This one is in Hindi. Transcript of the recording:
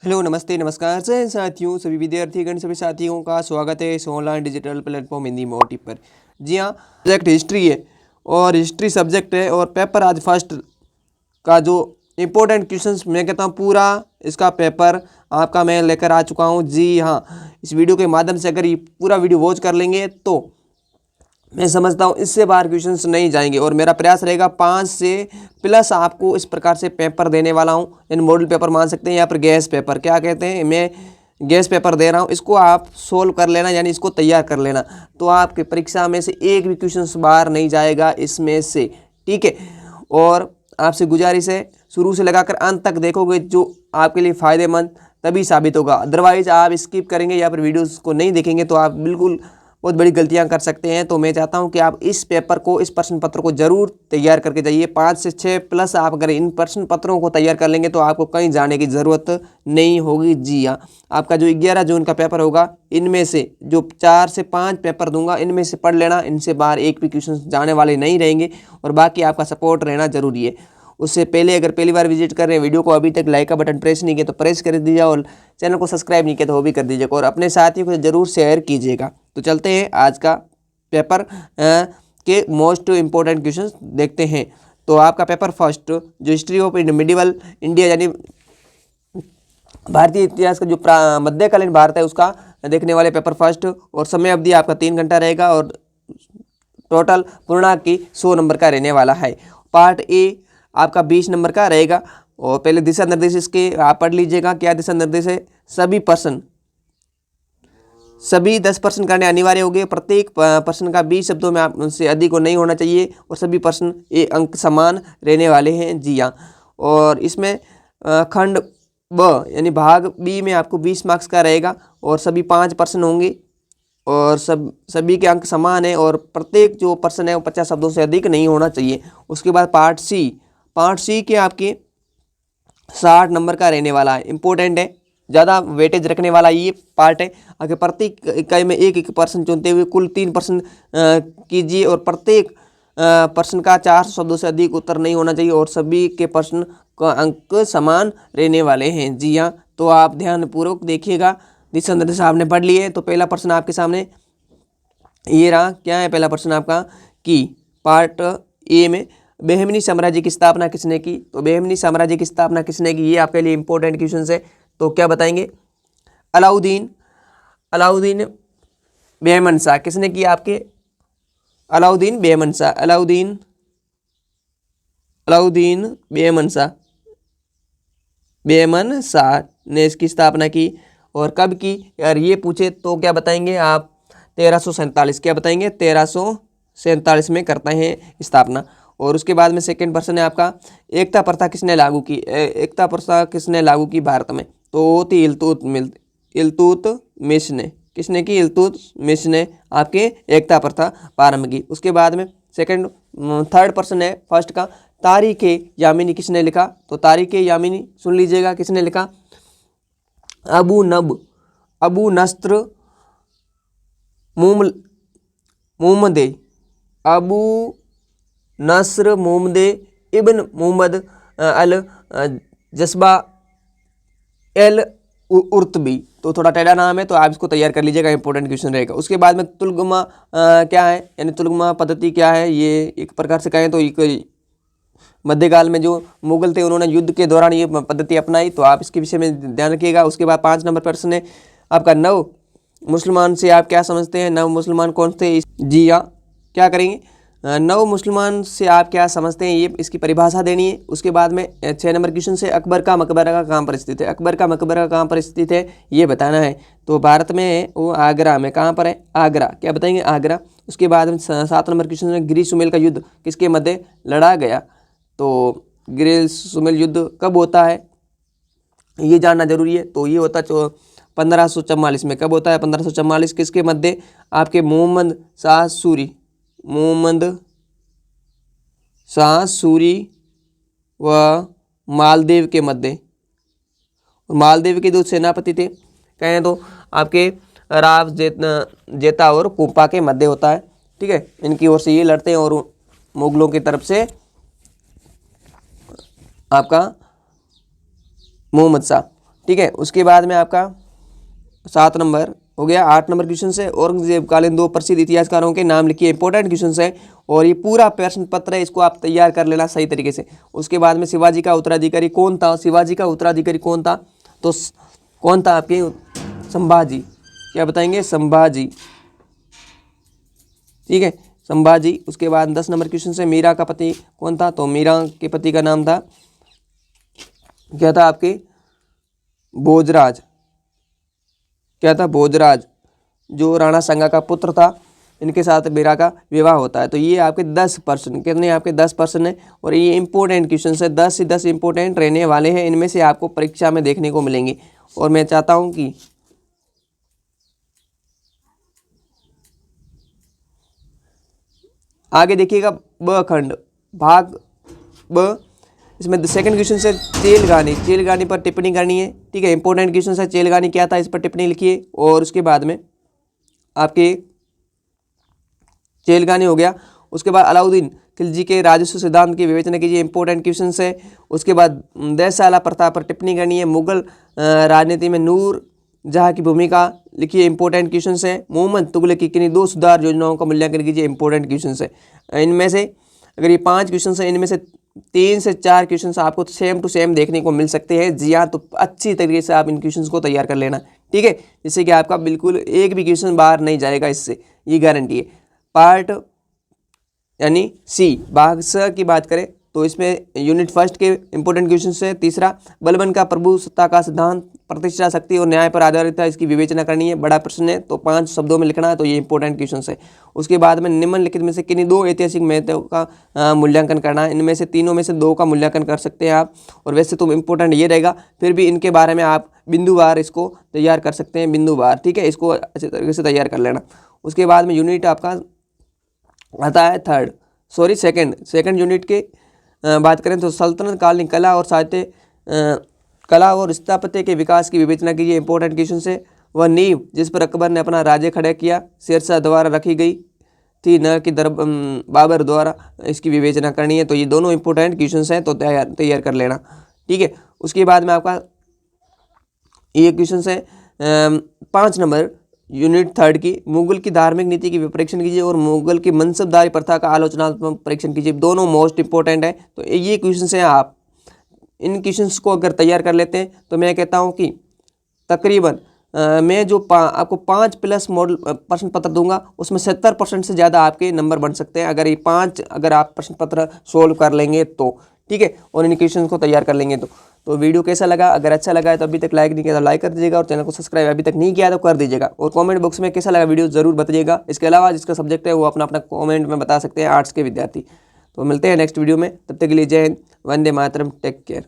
हेलो नमस्ते नमस्कार जय साथियों, सभी विद्यार्थीगण सभी साथियों का स्वागत है इस online digital platform Hindi motive पर। जी हाँ, सब्जेक्ट हिस्ट्री है और हिस्ट्री सब्जेक्ट है और पेपर आज फर्स्ट का जो इम्पोर्टेंट क्वेश्चंस मैं कहता हूँ पूरा इसका पेपर आपका मैं लेकर आ चुका हूँ। जी हाँ, इस वीडियो के माध्यम से अगर ये पूरा वीडियो वॉच कर लेंगे तो मैं समझता हूँ इससे बाहर क्वेश्चंस नहीं जाएंगे और मेरा प्रयास रहेगा 5 से प्लस आपको इस प्रकार से पेपर देने वाला हूँ। इन मॉडल पेपर मान सकते हैं या फिर गैस पेपर क्या कहते हैं, मैं गैस पेपर दे रहा हूँ। इसको आप सोल्व कर लेना यानी इसको तैयार कर लेना तो आपकी परीक्षा में से एक भी क्वेश्चन बाहर नहीं जाएगा इसमें से, ठीक है। और आपसे गुजारिश है शुरू से लगाकर अंत तक देखोगे जो आपके लिए फ़ायदेमंद तभी साबित होगा। अदरवाइज आप स्किप करेंगे या फिर वीडियोज़ को नहीं देखेंगे तो आप बिल्कुल बहुत बड़ी गलतियां कर सकते हैं। तो मैं चाहता हूं कि आप इस पेपर को इस प्रश्न पत्र को जरूर तैयार करके जाइए। 5 से 6 प्लस आप अगर इन प्रश्न पत्रों को तैयार कर लेंगे तो आपको कहीं जाने की ज़रूरत नहीं होगी। जी हाँ, आपका जो 11 जून का पेपर होगा इनमें से जो 4 से 5 पेपर दूंगा इनमें से पढ़ लेना, इनसे बाहर एक भी क्वेश्चन जाने वाले नहीं रहेंगे और बाकी आपका सपोर्ट रहना जरूरी है। उससे पहले अगर पहली बार विजिट कर रहे हैं, वीडियो को अभी तक लाइक का बटन प्रेस नहीं किया तो प्रेस कर दीजिए और चैनल को सब्सक्राइब नहीं किया तो वो भी कर दीजिएगा और अपने साथियों को जरूर शेयर कीजिएगा। तो चलते हैं आज का पेपर के मोस्ट इम्पोर्टेंट क्वेश्चन देखते हैं। तो आपका पेपर फर्स्ट जो हिस्ट्री ऑफ मिडिवल इंडिया यानी भारतीय इतिहास का जो मध्यकालीन भारत है उसका देखने वाले पेपर फर्स्ट और समय अवधि आपका 3 घंटा रहेगा और टोटल पूर्णांक की 100 नंबर का रहने वाला है। पार्ट ए आपका 20 नंबर का रहेगा और पहले दिशा निर्देश इसके आप पढ़ लीजिएगा। क्या दिशा निर्देश है, सभी 10% करने अनिवार्य हो गए। प्रत्येक प्रश्न का 20 शब्दों में आप उनसे अधिक को नहीं होना चाहिए और सभी प्रश्न ये अंक समान रहने वाले हैं। जी हाँ, और इसमें खंड ब यानी भाग बी में आपको 20 मार्क्स का रहेगा और सभी 5 प्रश्न होंगे और सभी के अंक समान है और प्रत्येक जो प्रश्न है वो 50 शब्दों से अधिक नहीं होना चाहिए। उसके बाद पार्ट सी के आपके 60 नंबर का रहने वाला है, इंपॉर्टेंट है, ज़्यादा वेटेज रखने वाला ये पार्ट है। आगे प्रत्येक इकाई में एक प्रश्न चुनते हुए कुल 3 प्रश्न कीजिए और प्रत्येक प्रश्न का 400 शब्दों से अधिक उत्तर नहीं होना चाहिए और सभी के प्रश्न का अंक समान रहने वाले हैं। जी हाँ, तो आप ध्यानपूर्वक देखिएगा। दिशा निर्देश आपने पढ़ लिए तो पहला प्रश्न आपके सामने ये रहा। क्या है पहला प्रश्न आपका कि पार्ट ए में बहमनी साम्राज्य की स्थापना किसने की? तो बहमनी साम्राज्य की स्थापना किसने की ये आपके लिए इंपॉर्टेंट क्वेश्चन है। तो क्या बताएंगे? अलाउद्दीन बेहमन शाह किसने की आपके? अलाउद्दीन बेहमन शाह ने इसकी स्थापना की और कब की? यार ये पूछे तो क्या बताएंगे आप? 1347। क्या बताएंगे? 1347 में करते हैं स्थापना। और उसके बाद में सेकंड प्रश्न है आपका एकता प्रथा किसने लागू की? एकता प्रथा किसने लागू की भारत में? तो वो थी इल्तुतमिश ने। किसने की? इल्तुतमिश ने आपके एकता प्रथा प्रारंभ की। उसके बाद में थर्ड प्रश्न है फर्स्ट का तारीख यामिनी किसने लिखा? तो तारीख यामिनी सुन लीजिएगा किसने लिखा? अबू नस्र मुहम्मदे अबू नस्र मुहम्मदे इब्न मुहम्मद अल जस्बा एल उर्तबी। तो थोड़ा टेढ़ा नाम है तो आप इसको तैयार कर लीजिएगा, इंपॉर्टेंट क्वेश्चन रहेगा। उसके बाद में तुलगमा क्या है यानी तुलगमा पद्धति क्या है? ये एक प्रकार से कहें तो एक मध्यकाल में जो मुगल थे उन्होंने युद्ध के दौरान ये पद्धति अपनाई, तो आप इसके विषय में ध्यान रखिएगा। उसके बाद 5 नंबर प्रश्न है आपका नव मुसलमान से आप क्या समझते हैं? नव मुसलमान कौन थे? जी हाँ, क्या करेंगे? नव मुसलमान से आप क्या समझते हैं ये इसकी परिभाषा देनी है। उसके बाद में 6 नंबर क्वेश्चन से अकबर का मकबरा कहाँ पर स्थित है? अकबर का मकबरा कहाँ पर स्थित है ये बताना है। तो भारत में है वो आगरा में। कहाँ पर है? आगरा। क्या बताएंगे? आगरा। उसके बाद में 7 नंबर क्वेश्चन में ग्रीस सुमेल का युद्ध किसके मध्य लड़ा गया? तो ग्रीस सुमेल युद्ध कब होता है ये जानना जरूरी है। तो ये होता है 1544 में। कब होता है? 1544। किसके मध्य? आपके मोहम्मद शाह सूरी व मालदेव के मध्य। मालदेव के जो सेनापति थे कहें तो आपके राव जेता और कोपा के मध्य होता है, ठीक है। इनकी ओर से ये लड़ते हैं और मुगलों की तरफ से आपका मोहम्मद शाह। ठीक है। उसके बाद में आपका 7 नंबर हो गया। 8 नंबर क्वेश्चन है, औरंगजेब कालीन 2 प्रसिद्ध इतिहासकारों के नाम लिखिए। इंपॉर्टेंट क्वेश्चन है और ये पूरा प्रश्न पत्र है, इसको आप तैयार कर लेना सही तरीके से। उसके बाद में शिवाजी का उत्तराधिकारी कौन था? शिवाजी का उत्तराधिकारी कौन था? तो कौन था आपके? संभाजी। क्या बताएंगे? संभाजी। ठीक है, संभाजी। उसके बाद 10 नंबर क्वेश्चन है, मीरा का पति कौन था? तो मीरा के पति का नाम था, क्या था आपके? भोजराज। क्या था? भोजराज, जो राणा संगा का पुत्र था। इनके साथ मीरा का विवाह होता है। तो ये आपके 10 प्रश्न, कितने आपके? 10 प्रश्न है और ये इंपॉर्टेंट क्वेश्चन है। 10 से 10 इंपॉर्टेंट रहने वाले हैं, इनमें से आपको परीक्षा में देखने को मिलेंगे। और मैं चाहता हूं कि आगे देखिएगा, ब खंड भाग ब, इसमें सेकंड क्वेश्चन से चेलगानी। चेलगानी पर टिप्पणी करनी है। ठीक है, इंपॉर्टेंट क्वेश्चन है। चेलगानी क्या था, इस पर टिप्पणी लिखिए। और उसके बाद में आपके चेलगानी हो गया। उसके बाद अलाउद्दीन खिलजी के राजस्व सिद्धांत की विवेचना कीजिए। इंपॉर्टेंट क्वेश्चन है। उसके बाद देशसाला प्रथा पर टिप्पणी करनी है। मुगल राजनीति में नूर जहाँ की भूमिका लिखिए। इंपॉर्टेंट क्वेश्चन है। मोहम्मद तुगलक की किन्हीं 2 सुधार योजनाओं का मूल्यांकन कीजिए। इंपॉर्टेंट क्वेश्चन है। इनमें से अगर ये 5 क्वेश्चन है, इनमें से 3 से 4 क्वेश्चन आपको सेम टू सेम देखने को मिल सकते हैं। जी हाँ, तो अच्छी तरीके से आप इन क्वेश्चन को तैयार कर लेना। ठीक है, जिससे कि आपका बिल्कुल एक भी क्वेश्चन बाहर नहीं जाएगा, इससे ये गारंटी है। पार्ट यानी सी, भाग स की बात करें तो इसमें यूनिट फर्स्ट के इंपॉर्टेंट क्वेश्चन है। तीसरा, बलबन का प्रभुसत्ता का सिद्धांत प्रतिष्ठा, शक्ति और न्याय पर आधारित था, इसकी विवेचना करनी है। बड़ा प्रश्न है तो 5 शब्दों में लिखना है, तो ये इंपॉर्टेंट क्वेश्चन है। उसके बाद में निम्नलिखित में से किन्हीं 2 ऐतिहासिक महत्व का मूल्यांकन करना है। इनमें से तीनों में से 2 का मूल्यांकन कर सकते हैं आप। और वैसे तो इंपॉर्टेंट ये रहेगा, फिर भी इनके बारे में आप बिंदुवार इसको तैयार कर सकते हैं, बिंदुवार। ठीक है, इसको अच्छे तरीके से तैयार कर लेना। उसके बाद में यूनिट आपका आता है सेकंड यूनिट के बात करें तो सल्तनत कालीन कला और साहित्य, कला और स्थापत्य के विकास की विवेचना कीजिए। इंपॉर्टेंट क्वेश्चन से, वह नींव जिस पर अकबर ने अपना राज्य खड़ा किया शेरशाह द्वारा रखी गई थी, न कि बाबर द्वारा, इसकी विवेचना करनी है। तो ये दोनों इंपॉर्टेंट क्वेश्चन हैं, तो तैयार कर लेना। ठीक है, उसके बाद में आपका ये क्वेश्चन है 5 नंबर यूनिट 3 की, मुगल की धार्मिक नीति की परीक्षण कीजिए और मुगल की मनसबदारी प्रथा का आलोचनात्मक परीक्षण कीजिए। दोनों मोस्ट इंपॉर्टेंट है। तो ये क्वेश्चन हैं। आप इन क्वेश्चंस को अगर तैयार कर लेते हैं तो मैं कहता हूं कि तकरीबन मैं जो आपको 5 प्लस मॉडल प्रश्न पत्र दूंगा, उसमें 70% से ज़्यादा आपके नंबर बन सकते हैं, अगर ये 5 अगर आप प्रश्न पत्र सोल्व कर लेंगे तो। ठीक है, और इन क्वेश्चन को तैयार कर लेंगे तो वीडियो कैसा लगा? अगर अच्छा लगा है तो अभी तक लाइक नहीं किया तो लाइक कर दीजिएगा, और चैनल को सब्सक्राइब अभी तक नहीं किया तो कर दीजिएगा। और कमेंट बॉक्स में कैसा लगा वीडियो ज़रूर बताइएगा। इसके अलावा जिसका सब्जेक्ट है वो अपना कमेंट में बता सकते हैं, आर्ट्स के विद्यार्थी। तो मिलते हैं नेक्स्ट वीडियो में, तब तक के लिए जय हिंद, वंदे मातरम, टेक केयर।